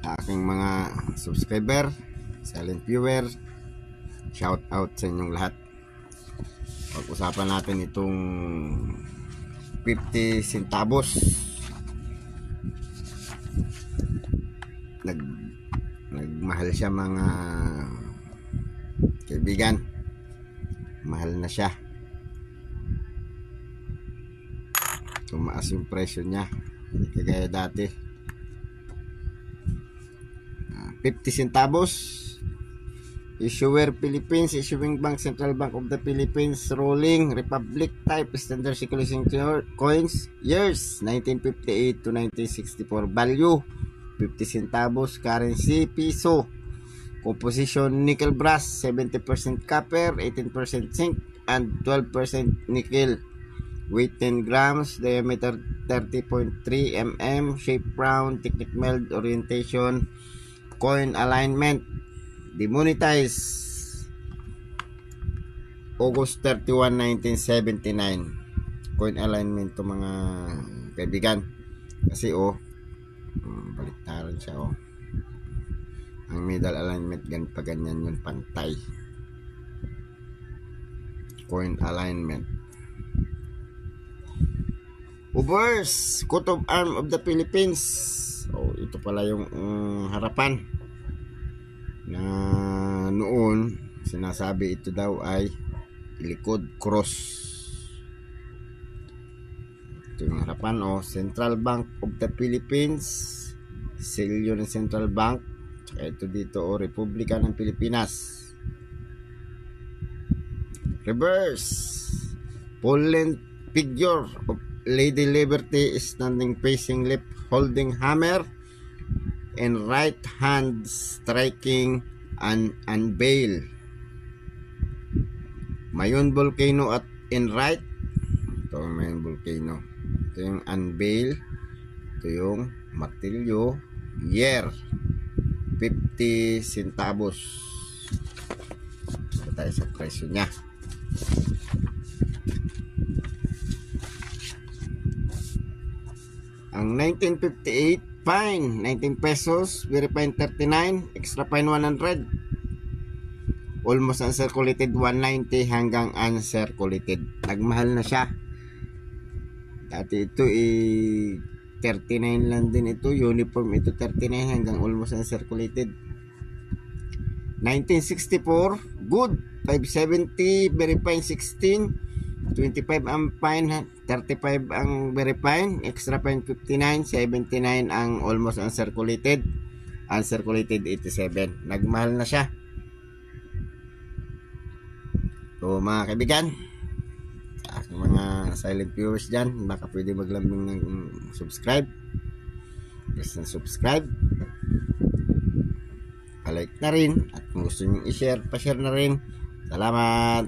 sa aking mga subscriber, silent viewer, shout out sa inyong lahat. Pag-usapan natin itong 50 centavos. Nagmahal siya mga kaibigan. Mahal na siya. Tumaas yung presyo niya. Hindi kagaya dati. 50 centavos. Issuer Philippines, Issuing Bank, Central Bank of the Philippines, Rolling Republic Type, Standard Circulation Coins, Years 1958 to 1964. Value 50 centavos. Currency piso. Composition nickel brass, 70% copper, 18% zinc, and 12% nickel. Weight 10 grams, diameter 30.3 mm, shape round, technique mild, orientation, coin alignment. Demonetized August 31, 1979. Coin alignment to mga kaibigan. Kasi baliktaran siya ang middle alignment ganyan yun, pantay. Coin alignment. Ubers, coat of arm of the Philippines. Ito pala yung harapan na noon sinasabi ito daw ay likod cross. Ito yung harapan. Central Bank of the Philippines, selyo ng Central Bank. Ito dito Republika ng Pilipinas. Reverse, full length figure of Lady Liberty standing facing left, holding hammer and right hand striking an unveil. Mayon volcano at in right. Ito ang Mayon volcano. Ito yung unveil. Ito yung martilyo. Year 50 centavos. Ito tayo sa presyo niya. Ang 1958 fine 19 pesos, very fine 39, extra fine 100. Almost uncirculated 190 hanggang uncirculated. Nagmahal na siya. Dati ito 39 lang din ito, uniform ito 39 hanggang almost uncirculated. 1964 good 570, very fine 16, 25 ang fine, 35 ang very fine, extra fine 59, 79 ang almost uncirculated, uncirculated 87. Nagmahal na siya. So mga kaibigan, mga silent viewers dyan, baka pwede maglambing ng subscribe. Press na subscribe, palike na rin, at kung gusto nyo i-share, pa-share na rin. Salamat.